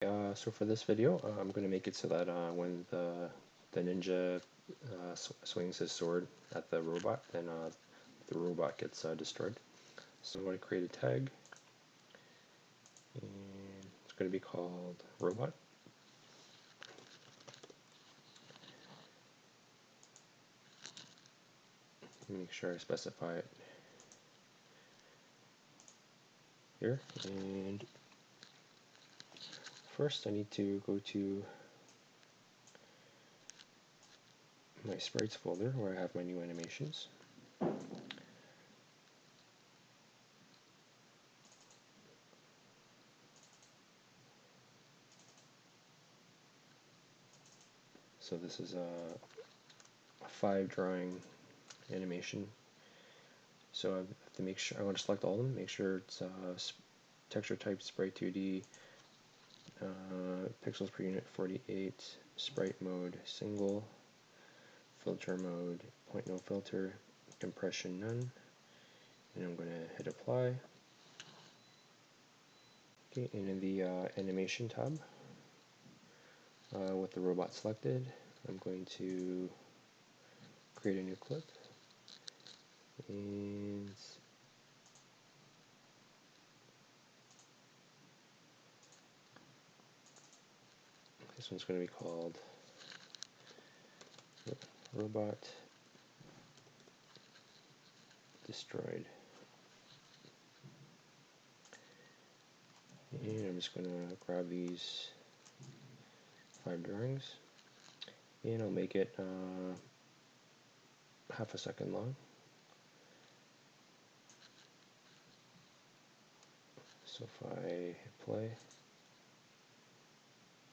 So for this video, I'm going to make it so that when the ninja swings his sword at the robot, then the robot gets destroyed. So I'm going to create a tag, and it's going to be called robot. Make sure I specify it here. And first I need to go to my sprites folder where I have my new animations. So this is a 5 drawing animation. So I have to make sure, I want to select all of them, make sure it's texture type sprite 2D, pixels per unit 48, sprite mode single, filter mode point no filter, compression none, and I'm going to hit apply. Okay, and in the animation tab, with the robot selected, I'm going to create a new clip, and this one's going to be called Robot Destroyed. And I'm just going to grab these 5 drawings, and I'll make it half a second long. So if I hit play,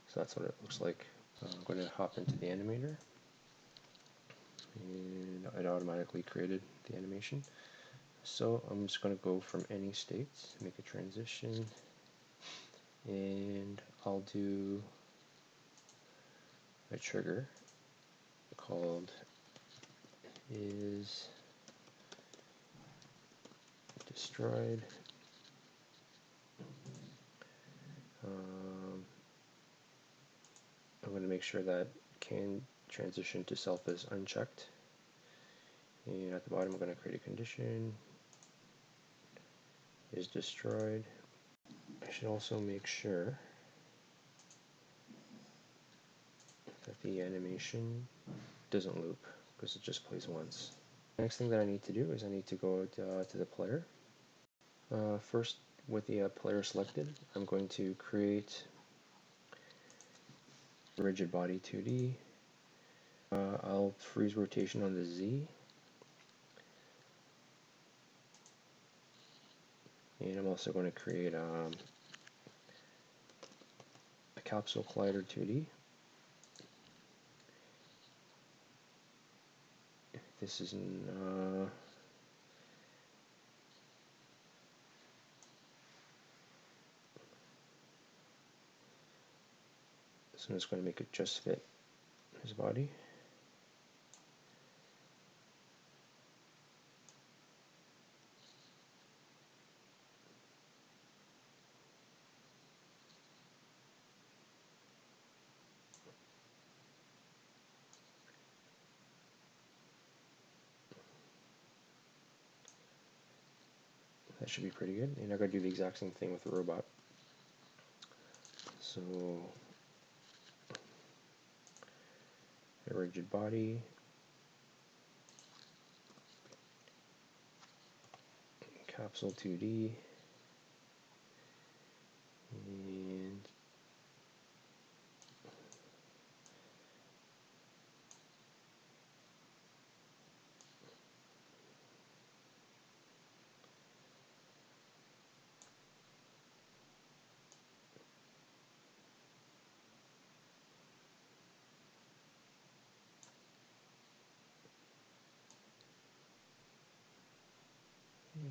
so that's what it looks like. I'm going to hop into the animator, and it automatically created the animation. So I'm just going to go from any states, make a transition, and I'll do a trigger called is destroyed. I'm going to make sure that can transition to self is unchecked, and at the bottom I'm going to create a condition is destroyed. I should also make sure that the animation doesn't loop, because it just plays once. Next thing that I need to do is I need to go to the player. First, with the player selected, I'm going to create rigid body 2D. I'll freeze rotation on the Z, and I'm also going to create a capsule collider 2D. This is so I'm just going to make it just fit his body. That should be pretty good. And I'm going to do the exact same thing with the robot. So a rigid body, capsule 2D, and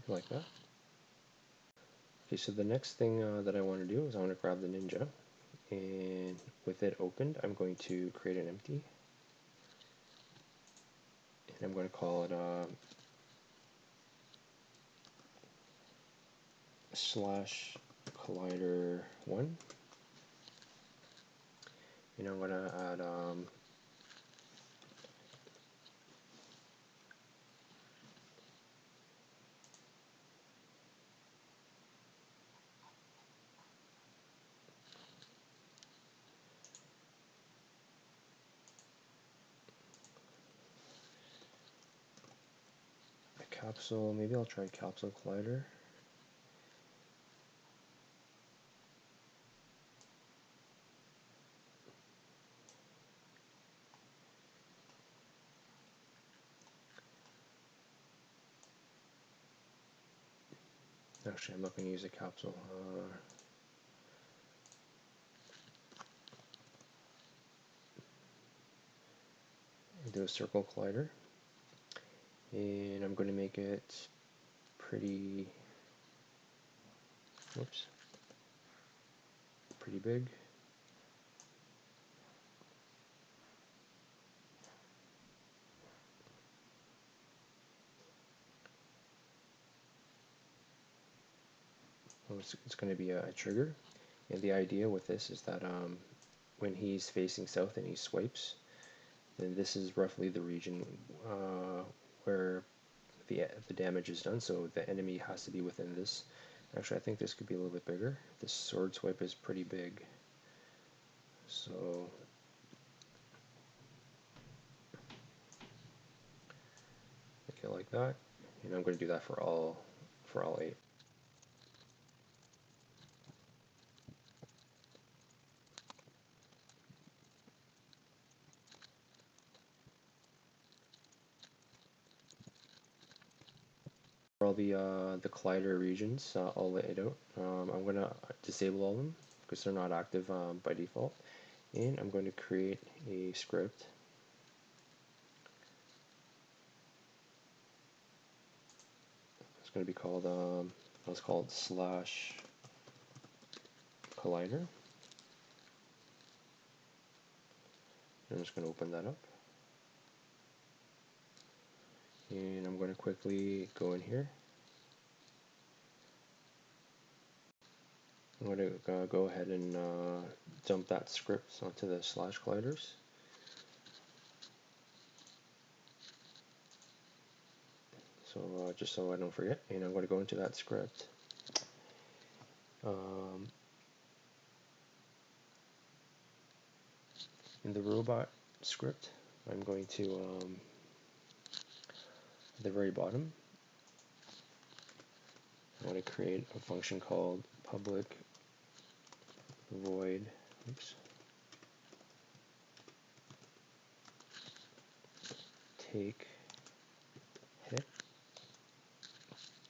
like that. Okay, so the next thing that I want to do is I want to grab the ninja, and with it opened, I'm going to create an empty, and I'm going to call it slash collider 1. and I'm gonna add a capsule. Maybe I'll try capsule collider. Actually, I'm not going to use a capsule. Do a circle collider, and I'm going to make it pretty, whoops, pretty big. Oh, it's going to be a trigger, and the idea with this is that when he's facing south and he swipes, then this is roughly the region where the damage is done, so the enemy has to be within this. Actually, I think this could be a little bit bigger. This sword swipe is pretty big, so make it like that, and I'm going to do that for all 8. For all the collider regions, I'll lay it out. I'm going to disable all of them because they're not active by default, and I'm going to create a script. It's going to be called let's call it slash collider. I'm just going to open that up, and I'm going to quickly go in here. I'm going to go ahead and dump that script onto the slash colliders. So just so I don't forget, and I'm going to go into that script. In the robot script, I'm going to, at the very bottom, I want to create a function called public void, oops, take hit.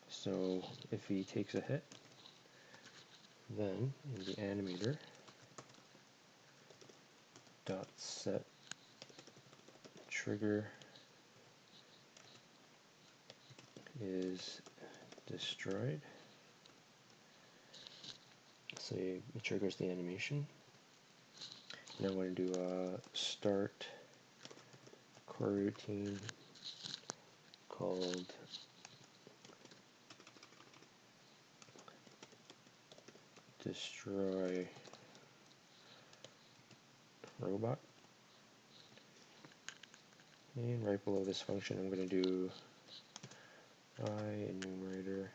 So if he takes a hit, then in the animator dot set trigger is destroyed. So it triggers the animation. Now I'm going to do a start coroutine called destroy robot. And right below this function, I'm going to do enumerator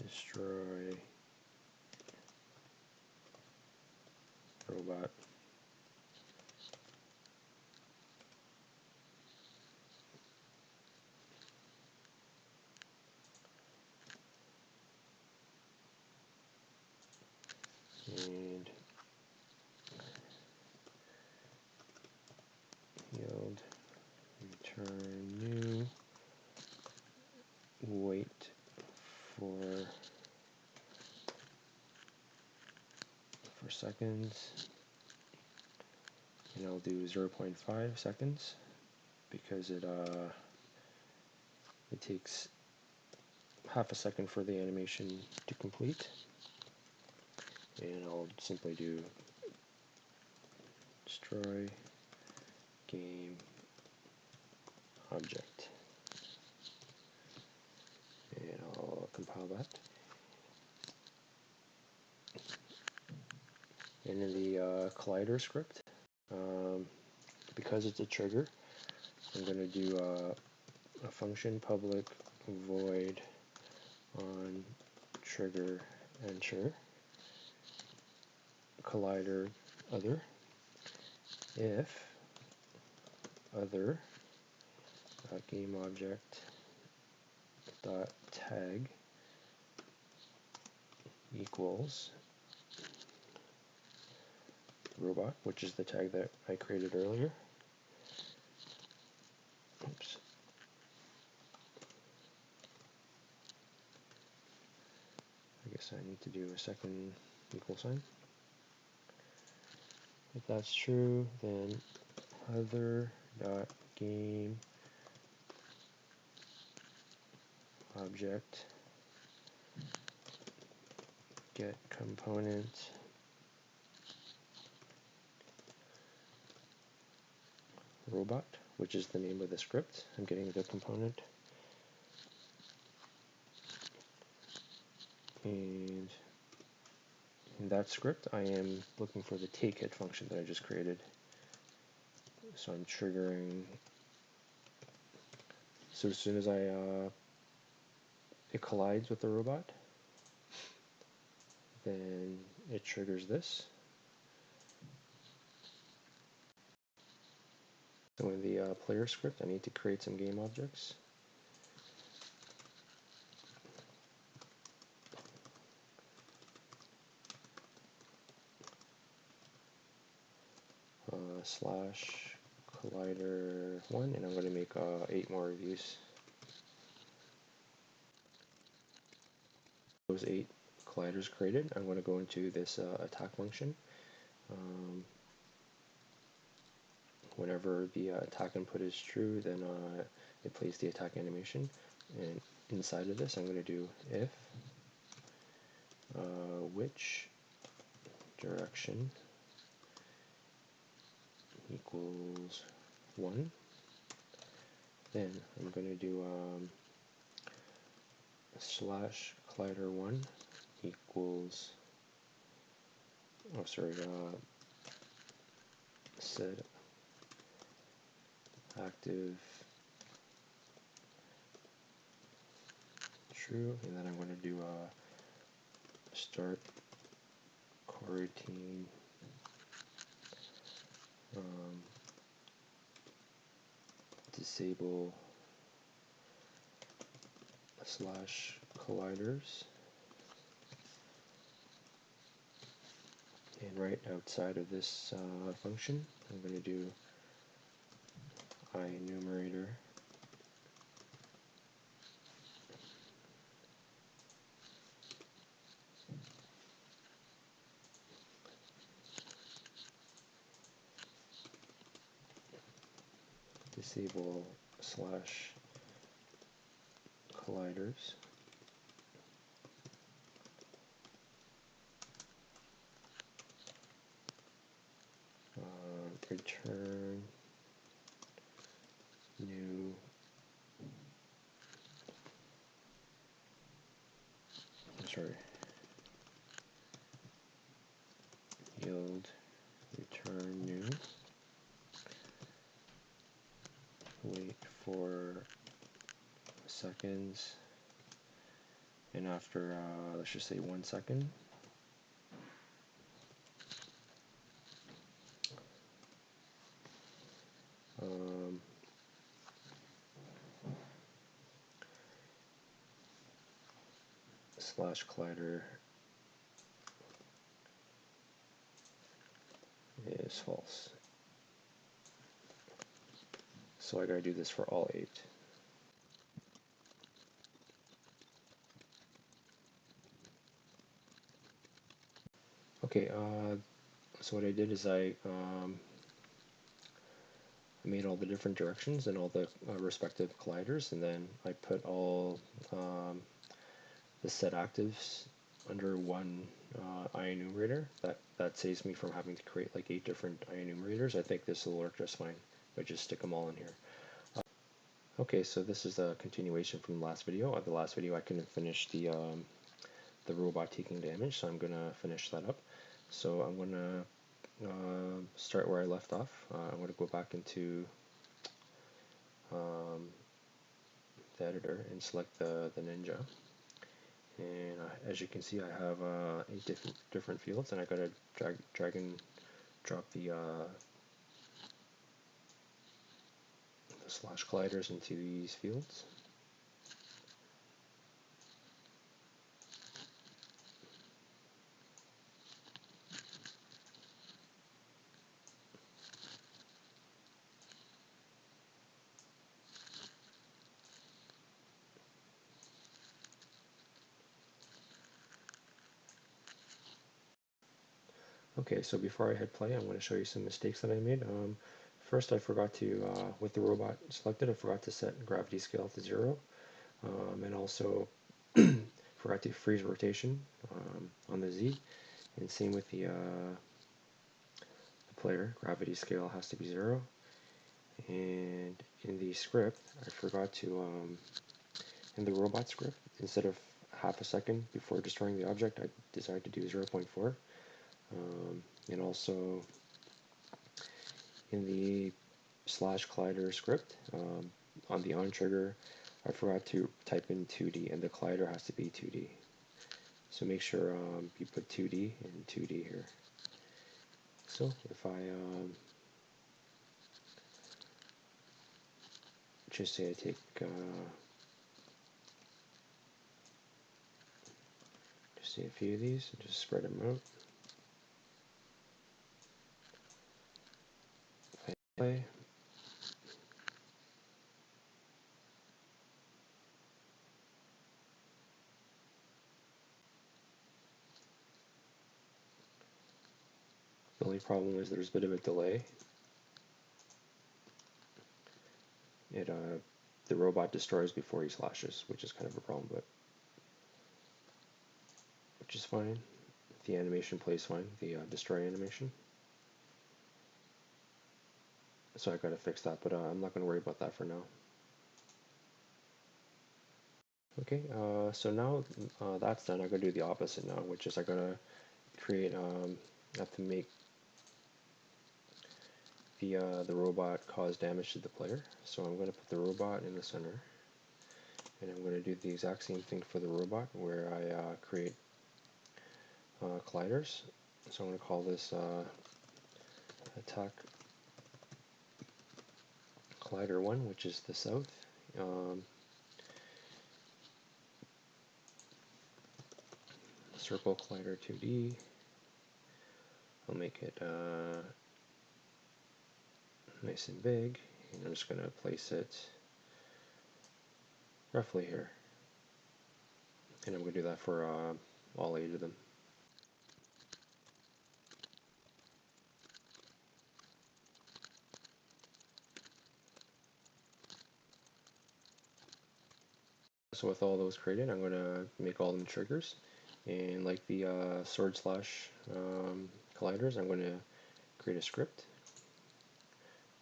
destroy robot. And yield return new, wait for seconds, and I'll do 0.5 seconds because it takes half a second for the animation to complete, and I'll simply do destroy game object, and I'll compile that. And in the collider script, because it's a trigger, I'm going to do a function public void on trigger enter collider other if other game object dot tag equals robot, which is the tag that I created earlier. Oops. I guess I need to do a second equal sign. If that's true, then other dot game object get component robot, which is the name of the script. I'm getting the component. And in that script, I am looking for the take hit function that I just created. So I'm triggering. So as soon as it collides with the robot, then it triggers this. So in the player script, I need to create some game objects. Slash collider 1, and I'm going to make 8 more reviews. Those 8 colliders created, I'm going to go into this attack function. Whenever the attack input is true, then it plays the attack animation. And inside of this, I'm going to do if which direction equals 1. Then I'm going to do slash collider 1 equals, set active true, and then I'm going to do start coroutine disable slash colliders, and right outside of this function I'm going to do Ienumerator disable slash colliders, return new yield return new, wait for seconds, and after let's just say 1 second, slash collider is false. So I gotta do this for all 8. Okay, so what I did is I made all the different directions and all the respective colliders, and then I put all the set actives under one Ienumerator. That saves me from having to create like 8 different Ienumerators. I think this will work just fine if I just stick them all in here. Okay, so this is a continuation from the last video. The last video I couldn't finish the robot taking damage, so I'm gonna finish that up. So I'm going to start where I left off. I'm going to go back into um, the editor and select the Ninja. And as you can see, I have 8 different fields, and I gotta drag and drop the slash colliders into these fields. Okay, so before I hit play, I'm going to show you some mistakes that I made. First, I forgot to, with the robot selected, I forgot to set gravity scale to 0, and also forgot to freeze rotation on the Z, and same with the player, gravity scale has to be 0, and in the script, I forgot to, in the robot script, instead of half a second before destroying the object, I decided to do 0.4, and also in the slash collider script, on the on trigger, I forgot to type in 2D, and the collider has to be 2D. So make sure you put 2D and 2D here. So if I just say I take just say a few of these and just spread them out. If I play, the only problem is there's a bit of a delay. It the robot destroys before he slashes, which is kind of a problem, but which is fine. The animation plays fine, the destroy animation. So I gotta fix that, but I'm not gonna worry about that for now. Okay, so now that's done, I gotta do the opposite now, which is I gotta create, I have to make the robot cause damage to the player. So I'm gonna put the robot in the center, and I'm gonna do the exact same thing for the robot, where I create colliders. So I'm gonna call this attack collider 1, which is the south. Circle collider 2D. I'll make it nice and big, and I'm just going to place it roughly here. And I'm going to do that for all 8 of them. So with all those created, I'm going to make all them triggers. And like the sword slash colliders, I'm going to create a script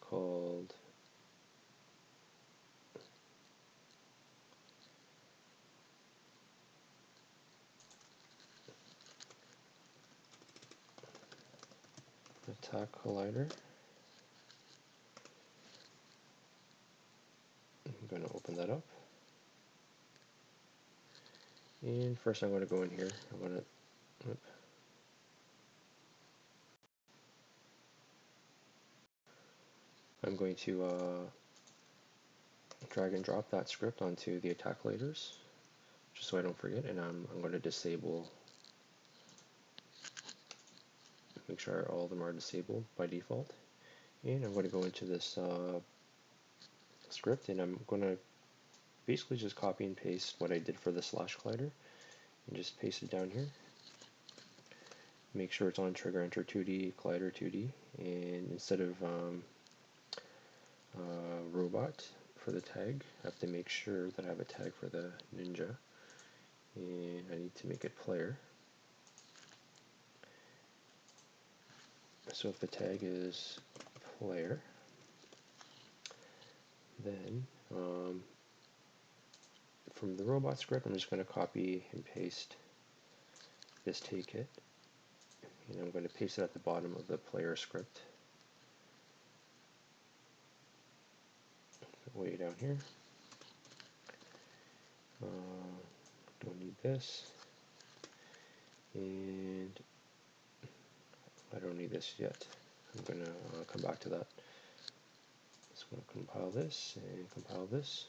called attack collider. I'm going to open that up. And first I'm going to go in here. I'm going to drag and drop that script onto the attack colliders, just so I don't forget, and I'm going to disable, make sure all of them are disabled by default. And I'm going to go into this script, and I'm going to basically just copy and paste what I did for the slash collider, and just paste it down here. Make sure it's on trigger enter 2D, collider 2D, and instead of robot for the tag, I have to make sure that I have a tag for the ninja, and I need to make it player. So if the tag is player, then from the robot script, I'm just going to copy and paste this take it, and I'm going to paste it at the bottom of the player script, way down here. Don't need this, and I don't need this yet. I'm going to come back to that. Just going to compile this and compile this.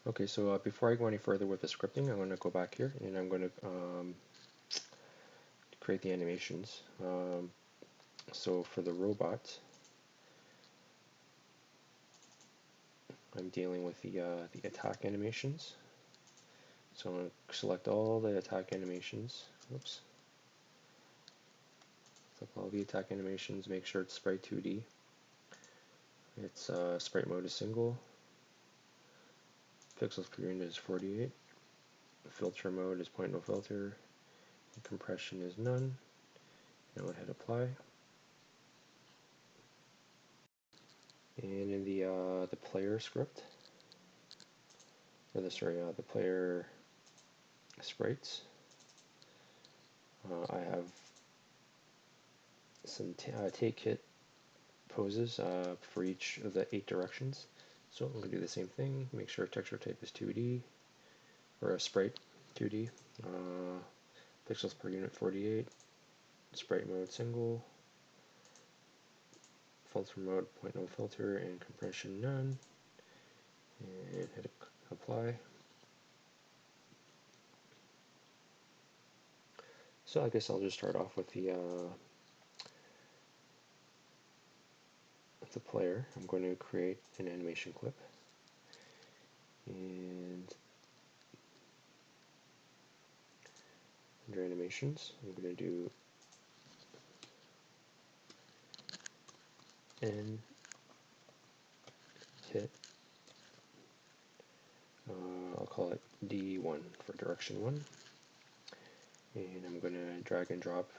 Okay, so before I go any further with the scripting, I'm going to go back here and I'm going to create the animations. So for the robot, I'm dealing with the attack animations. So I'm going to select all the attack animations. Oops. Select all the attack animations. Make sure it's sprite 2D. Its sprite mode is single. Pixels per unit is 48. Filter mode is point no filter. Compression is none. Now hit apply. And in the player script, or the player sprites, I have some take hit poses for each of the 8 directions. So I'm going to do the same thing. Make sure texture type is 2D, or a sprite 2D. Pixels per unit 48. Sprite mode single. Filter mode point no filter, and compression none. And hit apply. So I guess I'll just start off with the player. I'm going to create an animation clip, and under animations, I'm going to do N hit. I'll call it D1 for direction 1, and I'm going to drag and drop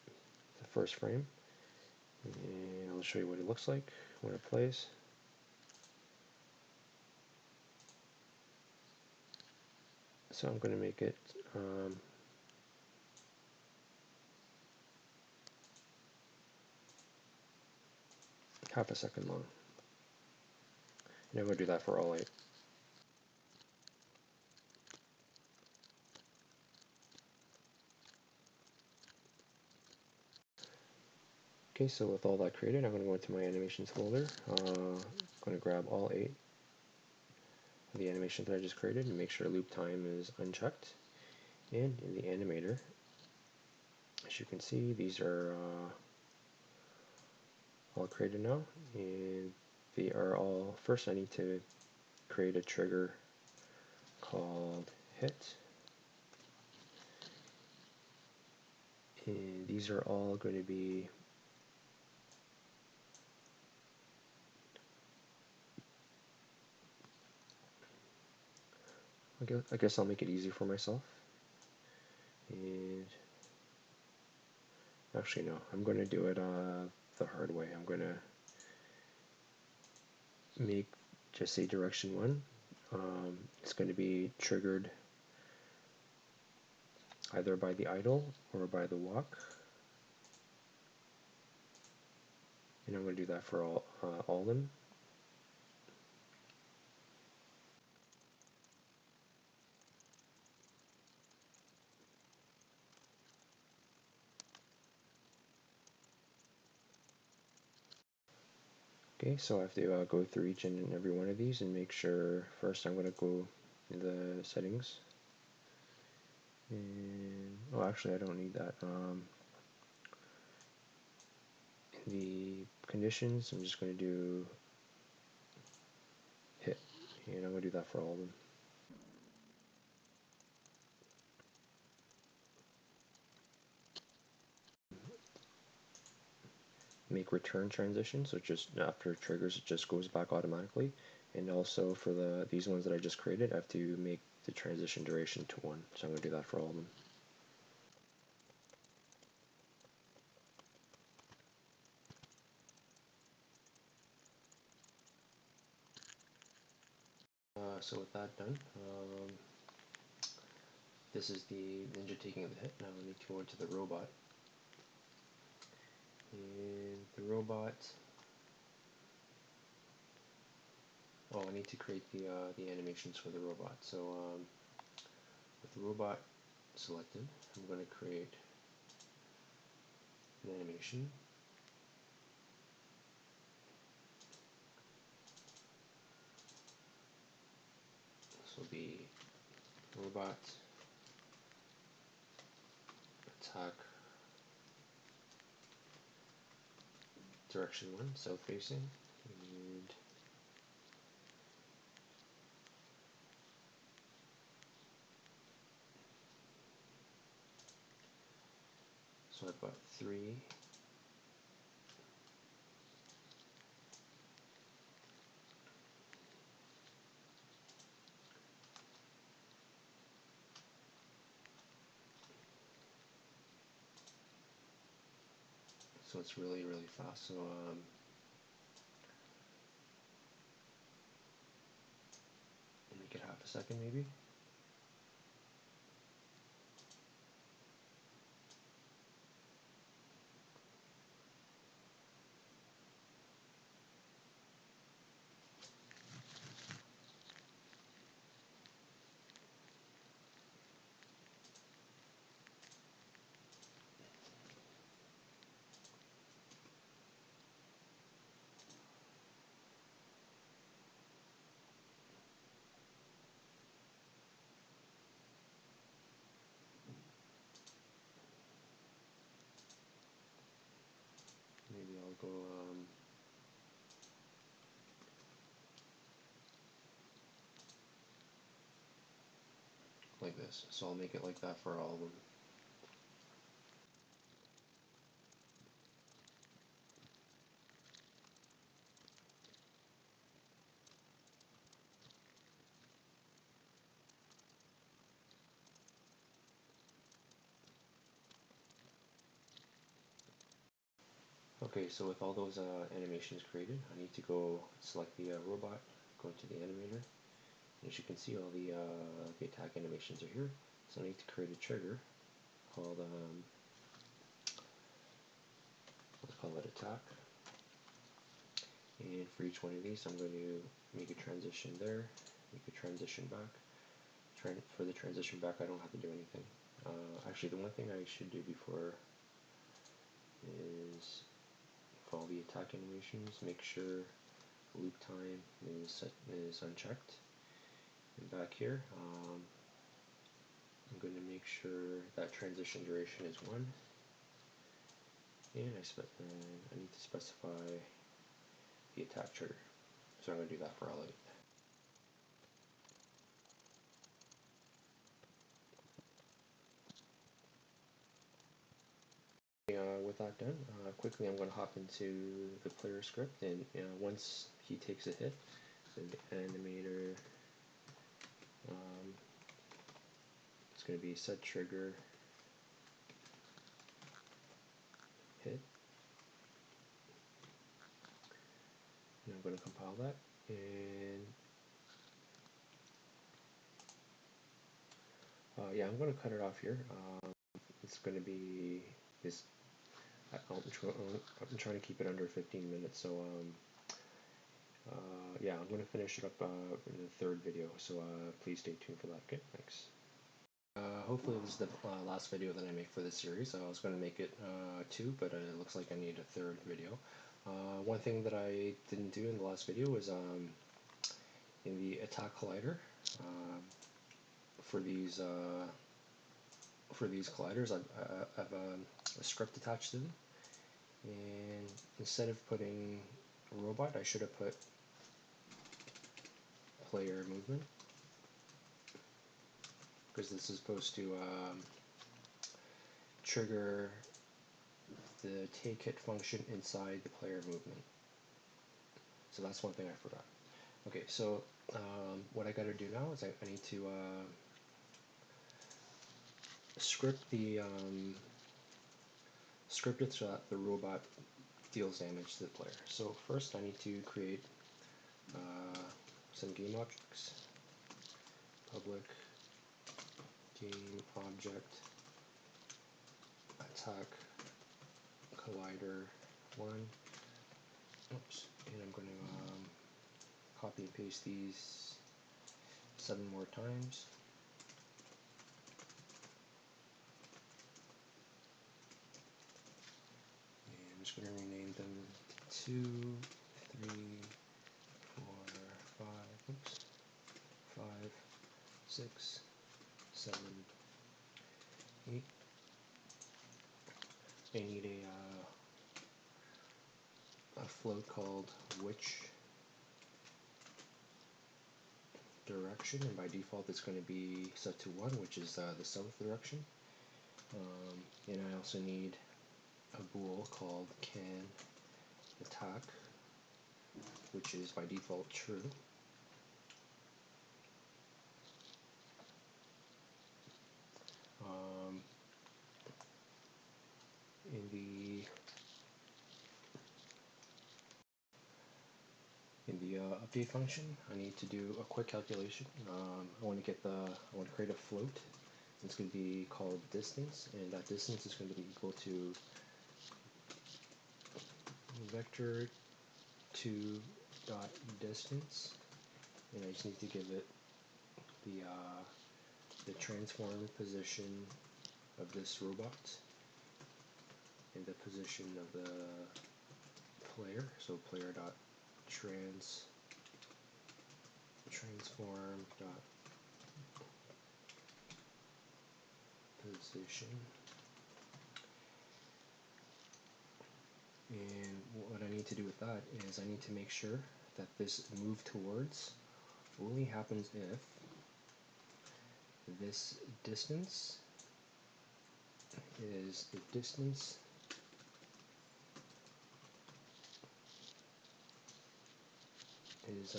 the first frame, and I'll show you what it looks like when it plays. So I'm going to make it half a second long, and I'm going to do that for all 8. Okay, so with all that created, I'm going to go into my animations folder. I'm going to grab all 8 of the animations that I just created and make sure loop time is unchecked. And in the animator, as you can see, these are all created now, and they are all, first I need to create a trigger called hit, and these are all going to be I guess I'll make it easy for myself, and actually no, I'm going to do it the hard way. I'm going to make just say direction 1. It's going to be triggered either by the idle or by the walk, and I'm going to do that for all of them. Okay, so I have to go through each and every one of these and make sure. First I'm going to go in the settings, and oh, actually I don't need that. In the conditions, I'm just going to do hit, and I'm going to do that for all of them. Make return transition, so just after it triggers, it just goes back automatically. And also for these ones that I just created, I have to make the transition duration to 1, so I'm going to do that for all of them. So with that done, this is the ninja taking the hit. Now I need to go into the robot. And the robot, oh, I need to create the animations for the robot. So with the robot selected, I'm going to create an animation. This will be robot attack direction 1, south facing, and so I've got 3. So it's really, really fast. So make it half a second maybe. Maybe I'll go like this. So I'll make it like that for all of them. Okay, so with all those animations created, I need to go select the robot, go into the animator. As you can see, all the attack animations are here. So I need to create a trigger called, let's call it attack. And for each one of these, I'm going to make a transition there, make a transition back. For the transition back, I don't have to do anything. Actually, the one thing I should do before is for all the attack animations, make sure loop time is unchecked. And back here, I'm going to make sure that transition duration is 1, and I need to specify the attack trigger. So I'm going to do that for all 8. With that done, quickly I'm going to hop into the player script, and once he takes a hit, the animator, it's going to be set trigger hit, and I'm going to compile that, and yeah, I'm going to cut it off here. It's going to be this. I'm trying to keep it under 15 minutes, so yeah, I'm going to finish it up in the 3rd video, so please stay tuned for that. Okay, thanks. Hopefully this is the last video that I make for this series. I was going to make it 2, but it looks like I need a 3rd video. One thing that I didn't do in the last video was in the attack collider. For these colliders, I've a script attached to them, and instead of putting a robot, I should have put player movement, because this is supposed to trigger the take hit function inside the player movement. So that's one thing I forgot. Okay, so what I got to do now is I need to script it so that the robot deals damage to the player. So first I need to create some game objects. Public game object attack collider 1. Oops, and I'm going to copy and paste these 7 more times. And I'm just going to rename them 2, 3, 4, 5, oops, 5, 6, 7, 8. I need a float called which direction, and by default it's going to be set to 1, which is the south direction. And I also need a bool called can attack, which is by default true. In the update function, I need to do a quick calculation. I want to create a float. It's going to be called distance, and that distance is going to be equal to vector 2 dot distance, and I just need to give it the transform position of this robot and the position of the player. So player dot transform dot position. And what I need to do with that is I need to make sure that this move towards only happens if this distance is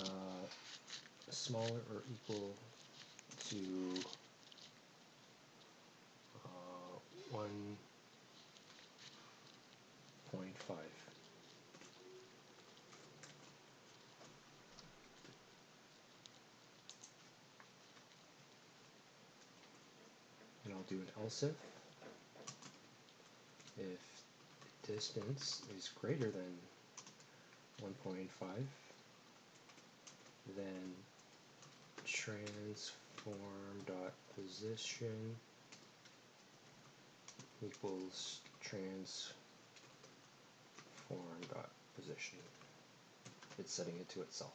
smaller or equal to 1.5. And I'll do an else if distance is greater than 1.5, then transform dot position equals transform dot position. It's setting it to itself.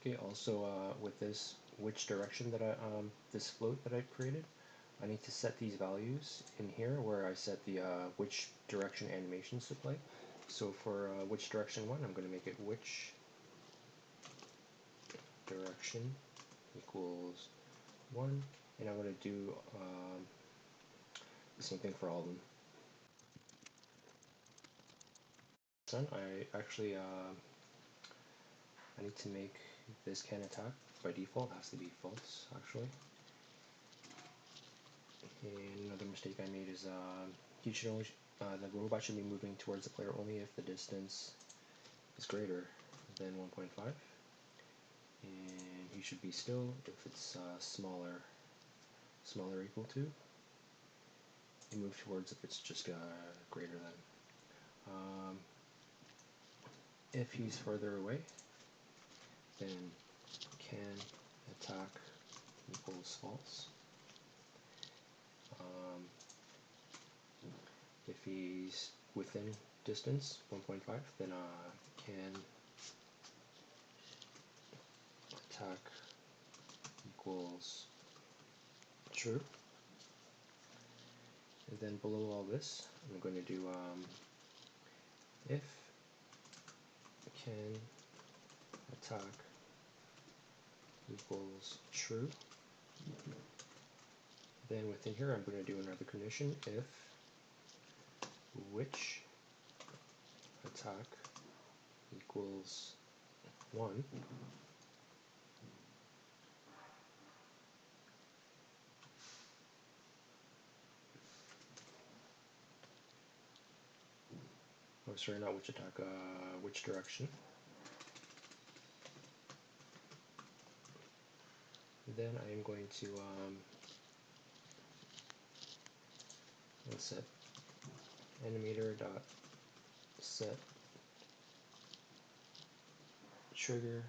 Okay, also with this which direction that this float that I've created, I need to set these values in here where I set the which direction animations to play. So for which direction 1, I'm going to make it which direction equals 1, and I'm going to do the same thing for all of them. I need to make this can attack by default. It has to be false, actually. And another mistake I made is the robot should be moving towards the player only if the distance is greater than 1.5, and he should be still if it's smaller or equal to, and move towards if it's just greater than. If he's further away, then can attack equals false. If he's within distance 1.5, then can attack equals true. And then below all this, I'm going to do if can attack equals true. Then within here, I'm going to do another condition if which attack equals 1. Oh, sorry, not which attack, which direction. then I am going to let's set animator dot set trigger.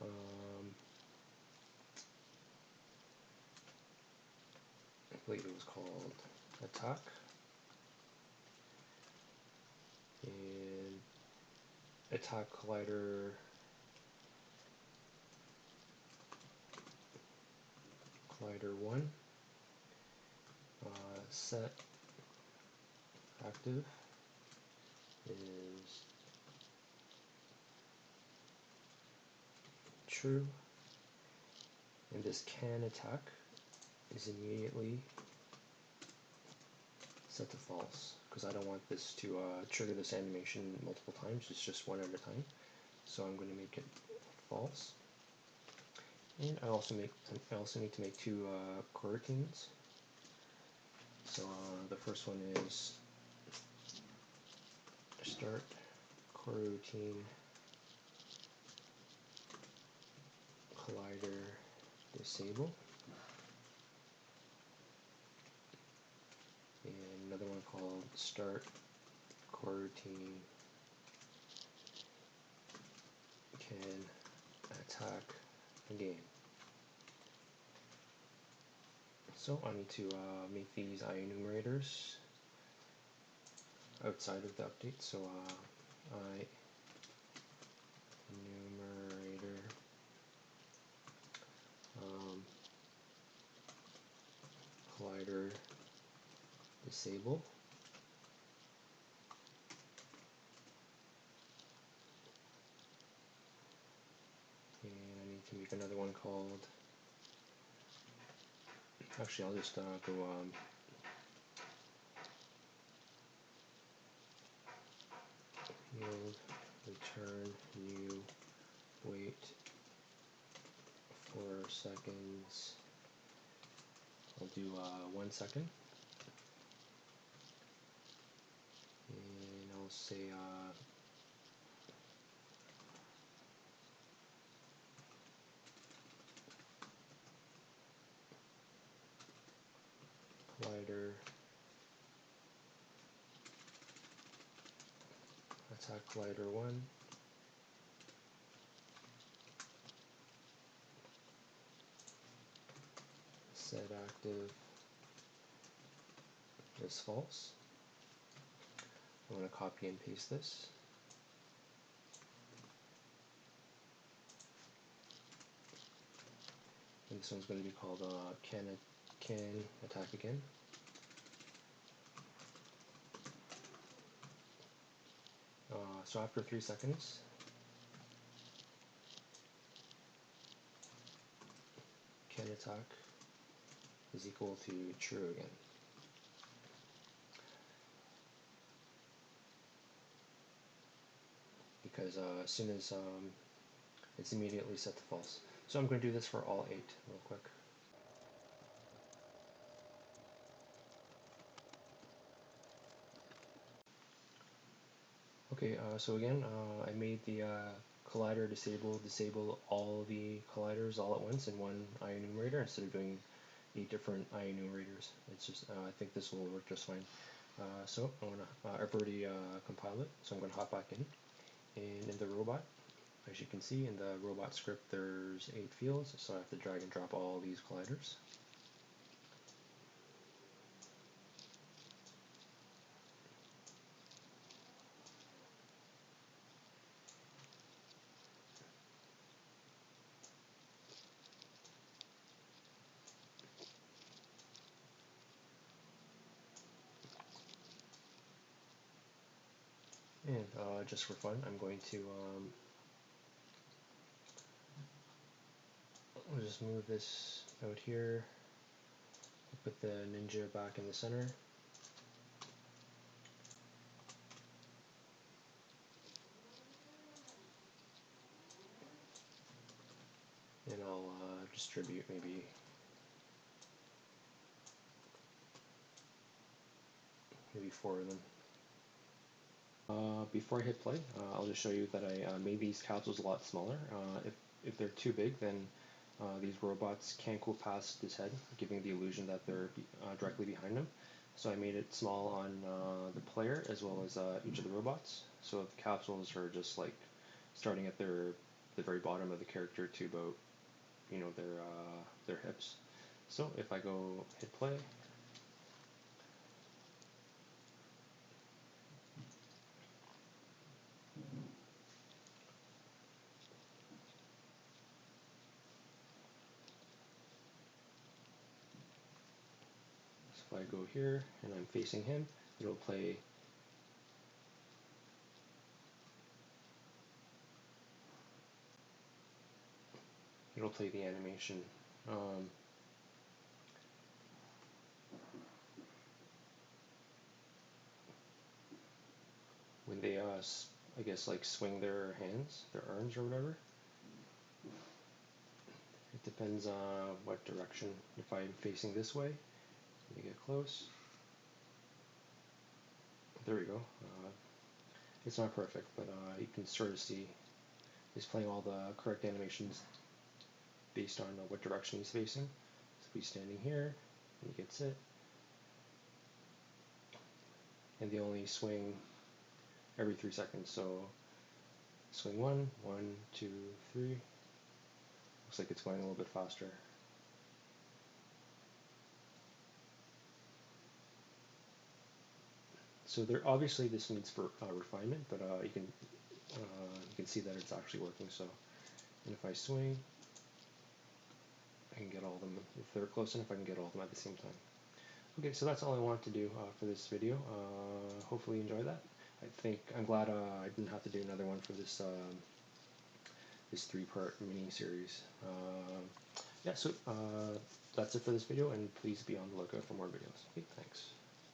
I believe it was called attack, and attack collider collider 1, set active is true, and this can attack is immediately set to false, because I don't want this to trigger this animation multiple times, it's just one at a time. So I'm going to make it false. And I also need to make two coroutines. So the first one is start coroutine collider disable, and another one called start coroutine can attack again. So I need to make these enumerators outside of the update. So I enumerator collider disable, and I need to make another one called, actually I'll just go yield return new wait 4 seconds. I'll do 1 second, and I'll say collider attack collider 1, set active is false. I'm going to copy and paste this. And this one's going to be called can attack again. So after 3 seconds, can attack is equal to true again. Because as soon as it's immediately set to false. So I'm going to do this for all 8 real quick. Okay, so again, I made the collider disable all the colliders all at once in one enumeраtor instead of doing 8 different enumerators. It's just, I think this will work just fine. So I'm gonna, I've already compiled it, so I'm gonna hop back in. And in the robot, as you can see in the robot script, there's 8 fields, so I have to drag and drop all these colliders. And just for fun, I'm going to I'll just move this out here, put the ninja back in the center. And I'll distribute maybe 4 of them. Before I hit play, I'll just show you that I made these capsules a lot smaller. If they're too big, then these robots can't go past his head, giving the illusion that they're directly behind him. So I made it small on the player as well as each of the robots. So the capsules are just like starting at the very bottom of the character to about their hips. So if I go hit play, so if I go here and I'm facing him, it'll play. It'll play the animation. Um, when they I guess like swing their hands, their arms or whatever. It depends on what direction. If I'm facing this way, let me get close. There we go. It's not perfect, but you can sort of see he's playing all the correct animations based on what direction he's facing. So he's standing here, and he gets it, and they only swing every 3 seconds. So swing one, one, two, three. Looks like it's going a little bit faster. So there obviously this needs for refinement, but you can see that it's actually working. So, and if I swing, I can get all of them. If they're close enough, I can get all of them at the same time. Okay, so that's all I want to do for this video. Hopefully you enjoy that. I'm glad I didn't have to do another one for this 3-part mini series. Yeah, so that's it for this video, and please be on the lookout for more videos. Okay, thanks.